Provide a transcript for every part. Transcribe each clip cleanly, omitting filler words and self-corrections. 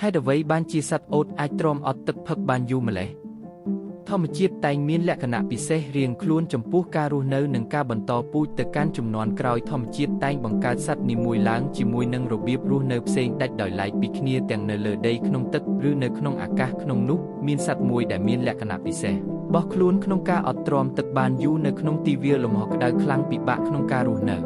ហើយអ្វីបានជាសត្វអូតអាចទ្រាំអត់ទឹកផឹកបានយូរម្ល៉េះធម្មជាតិតែងមានលក្ខណៈពិសេសរៀងខ្លួនចំពោះការរស់នៅនិងការបន្តពូជទៅកាន់ជំនាន់ក្រោយធម្មជាតិតែងបង្កើតសត្វនីមួយឡើងជាមួយនឹងរបៀបរស់នៅផ្សេងដាច់ដោយឡែកពីគ្នាទាំងនៅលើដីក្នុងទឹកឬនៅក្នុងអាកាសក្នុងនោះមានសត្វមួយដែលមានលក្ខណៈពិសេសបោះខ្លួនក្នុងការអត់ទ្រាំទឹកបានយូរនៅក្នុងទីវាលលំហក្តៅខ្លាំងពិបាកក្នុងការរស់នៅ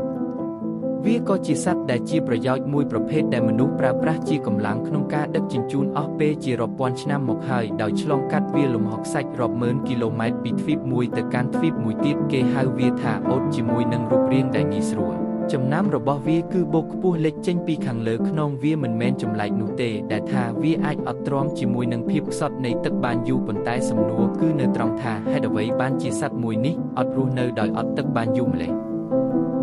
វាក៏ជាសត្វដែលជាប្រយោជន៍មួយប្រភេទដែលមនុស្សប្រើប្រាស់ជាកម្លាំងក្នុងការដឹកជញ្ជូនអស់ពេលជារាប់ពាន់ឆ្នាំមកហើយដោយឆ្លងកាត់វាលលំហខ្សាច់រាប់ម៉ឺនគីឡូម៉ែត្រពីទ្វីបមួយទៅកាន់ទ្វីបមួយទៀតគេហៅវាថាអូតជាមួយនឹងរូបរាងដែលងាយស្រួលចំណាំរបស់វាគឺបូកខ្ពស់លេចចេញពីខាងលើខ្នងវាមិនមែនចម្លែកនោះទេដែលថាវាអាចអត់ទ្រាំជាមួយនឹងភាពខ្សត់នៃទឹកបានយូរប៉ុន្តែសំណួរគឺនៅត្រង់ថាហេតុអ្វីបានជាសត្វមួយនេះអត់រស់នៅដោយអត់ទឹកបានយូរម្ល៉េះ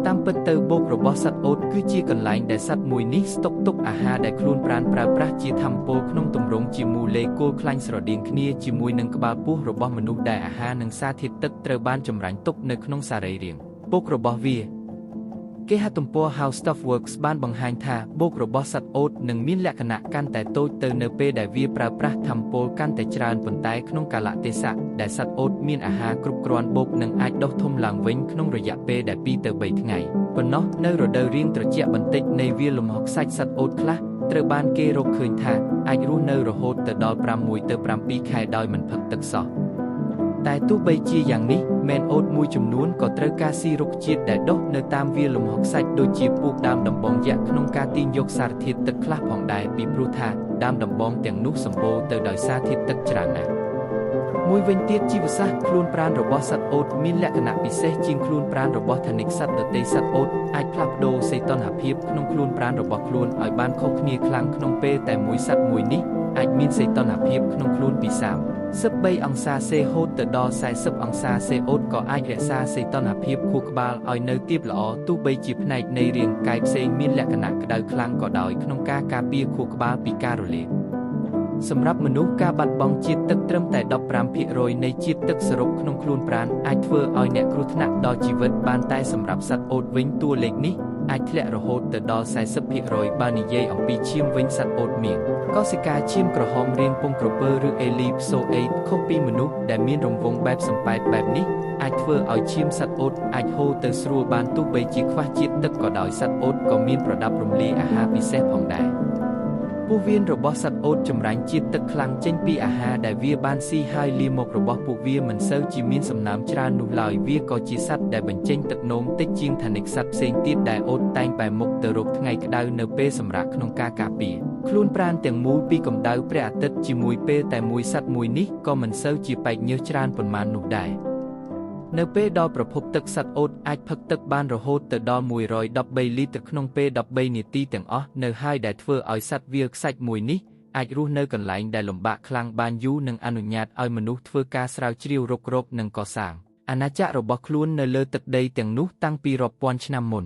តាមពិតទៅបូករបស់សត្វអូតគឺជាកន្លែងដែលសត្វមួយនេះស្តុកទុកអាហារដែលខ្លួនប្រាណប្រើប្រាស់ជាធម្មពលក្នុងទម្រង់ជាមូលេគុលខ្លាញ់ស្រដៀងគ្នាជាមួយនឹងក្បាលពោះរបស់មនុស្សដែលអាហារនិងសារធាតុទឹកត្រូវបានចម្រាញ់ទុកនៅក្នុងសរីរាង្គបូករបស់វាគេហទំព័រ How Stuff Works បានបង្ហាញថាបូករបស់សត្វអូតនឹងមានលក្ខណៈកាន់តែតូចទៅនៅពេលដែលវាប្រើប្រាស់ថាមពលកាន់តែច្រើនប៉ុន្តែក្នុងកាលៈទេសៈដែលសត្វអូតមានអាហារគ្រប់គ្រាន់បូកនឹងអាចដុះធំឡើងវិញក្នុងរយៈពេលដែល2ទៅ3ថ្ងៃប៉ុណ្ណោះនៅរដូវរាងត្រជាក់បន្តិចនៃវាលលំហខ្សាច់សត្វអូតខ្លះត្រូវបានគេរកឃើញថាអាចរស់នៅរហូតទៅដល់6ទៅ7ខែដោយមិនផឹកទឹកសោះតែទោះបីជាយ៉ាងនេះមែនអូតមួយចំនួនក៏ត្រូវការស៊ីរុក្ខជាតិដែលដុះនៅតាមវាលលំហខ្សាច់ដូចជាពូកដើមដំបងយក្សក្នុងការទាញយកសារធាតុទឹកខ្លះផងដែរពីព្រោះថាដើមដំបងទាំងនោះសម្បូរទៅដោយសារធាតុទឹកច្រើនណាស់មួយវិញទៀតជីវសាស្ត្រខ្លួនប្រាណរបស់សត្វអូតមានលក្ខណៈពិសេសជាងខ្លួនប្រាណរបស់ថនិកសត្វដទៃសត្វអូតអាចផ្លាស់ប្ដូរសីតុណ្ហភាពក្នុងខ្លួនប្រាណរបស់ខ្លួនឲ្យបានខុសគ្នាខ្លាំងក្នុងពេលតែមួយសត្វមួយនេះអាចមានសីតុណ្ហភាពក្នុងខ្លួនពី33អង្សាសេហូតទៅដល់40អង្សាសេអូតក៏អាចរក្សាសីតុណ្ហភាពខួរក្បាលឲ្យនៅទាបល្អទោះបីជាផ្នែកនៃរាងកាយផ្សេងមានលក្ខណៈក្តៅខ្លាំងក៏ដោយក្នុងការការពារខួរក្បាលពីការរលាកសម្រាប់មនុស្សការបាត់បង់ជាតិទឹកត្រឹមតែ 15% នៃជាតិទឹកសរុបក្នុងខ្លួនប្រាណអាចធ្វើឲ្យអ្នកគ្រោះថ្នាក់ដល់ជីវិតបានតែសម្រាប់សត្វអូតវិញតួលេខនេះអាចធ្លាក់រហូតទៅដល់ 40% បើនិយាយអំពីឈាមវិញសត្វអូតមានកោសិកាឈាមក្រហមរាងពងក្រពើឬ Ellipsoid ខុសពីមនុស្សដែលមានរង្វង់បែបសំប៉ែតបែបនេះអាចធ្វើឲ្យឈាមសត្វអូតអាចហូរទៅស្រួលបានទោះបីជាខ្វះជាតិទឹកក៏ដោយសត្វអូតក៏មានប្រដាប់រំលាយអាហារពិសេសផងដែរពោះវៀនរបស់សត្វអូតចម្រាញ់ជាតិទឹកខ្លាំងចេញពីអាហារដែលវាបានស៊ីហើយលាមករបស់ពួកវាមិនសូវជាមានសំណើមច្រើននោះឡើយវាក៏ជាសត្វដែលបញ្ចេញទឹកនោមតិចជាងថនិកសត្វផ្សេងទៀតដែលអូតតែងបែរមុខទៅរកថ្ងៃក្តៅនៅពេលសម្រាកក្នុងការការពារខ្លួនប្រាណទាំងមូលពីកម្ដៅព្រះអាទិត្យជាមួយពេលតែមួយសត្វមួយនេះក៏មិនសូវជាបែកញើសច្រើនប៉ុន្មាននោះដែរនៅពេលដល់ប្រភពទឹកសត្វអូតអាចផឹកទឹកបានរហូតទៅដល់113លីត្រក្នុងពេល13នាទីទាំងអស់នៅហើយដែលធ្វើឲ្យសត្វវាលខ្សាច់មួយនេះអាចរស់នៅកន្លែងដែលលំបាកខ្លាំងបានយូរនិងអនុញ្ញាតឲ្យមនុស្សធ្វើការស្រាវជ្រាវរុករកនិងកសាងអាណាចក្ររបស់ខ្លួននៅលើទឹកដីទាំងនោះតាំងពីរាប់ពាន់ឆ្នាំមុន